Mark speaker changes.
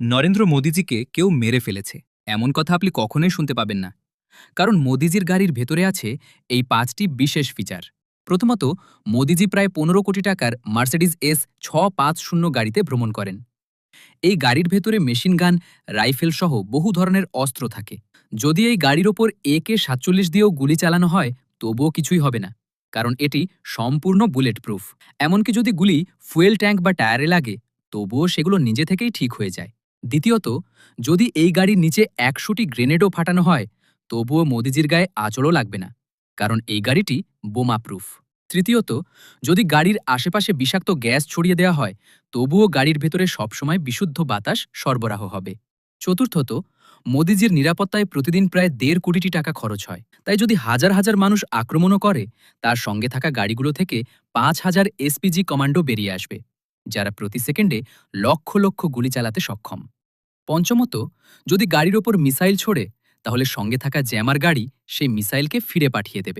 Speaker 1: নরেন্দ্র মোদীজিকে কেউ মেরে ফেলেছে এমন কথা আপনি কখনোই শুনতে পাবেন না। কারণ মোদিজির গাড়ির ভেতরে আছে এই ৫টি বিশেষ ফিচার। প্রথমত, মোদিজি প্রায় ১৫ কোটি টাকার মার্সিডিজ S650 গাড়িতে ভ্রমণ করেন। এই গাড়ির ভেতরে মেশিন গান, রাইফেল সহ বহু ধরনের অস্ত্র থাকে। যদি এই গাড়ির ওপর AK-47 দিয়েও গুলি চালানো হয় তবুও কিছুই হবে না, কারণ এটি সম্পূর্ণ বুলেট প্রুফ। এমনকি যদি গুলি ফুয়েল ট্যাঙ্ক বা টায়ারে লাগে তবুও সেগুলো নিজে থেকেই ঠিক হয়ে যায়। দ্বিতীয়ত, যদি এই গাড়ির নিচে ১০০টি গ্রেনেডও ফাটানো হয় তবুও মোদিজির গায়ে আঁচড়ও লাগবে না, কারণ এই গাড়িটি বোমা প্রুফ। তৃতীয়ত, যদি গাড়ির আশেপাশে বিষাক্ত গ্যাস ছড়িয়ে দেওয়া হয় তবুও গাড়ির ভেতরে সবসময় বিশুদ্ধ বাতাস সরবরাহ হবে। চতুর্থত, মোদিজির নিরাপত্তায় প্রতিদিন প্রায় ১.৫ কোটি টাকা খরচ হয়, তাই যদি হাজার হাজার মানুষ আক্রমণও করে তার সঙ্গে থাকা গাড়িগুলো থেকে ৫,০০০ এসপিজি কমান্ডো বেরিয়ে আসবে, যারা প্রতি সেকেন্ডে লক্ষ লক্ষ গুলি চালাতে সক্ষম। পঞ্চমত, যদি গাড়ির ওপর মিসাইল ছোড়ে তাহলে সঙ্গে থাকা জ্যামার গাড়ি সেই মিসাইলকে ফিরে পাঠিয়ে দেবে।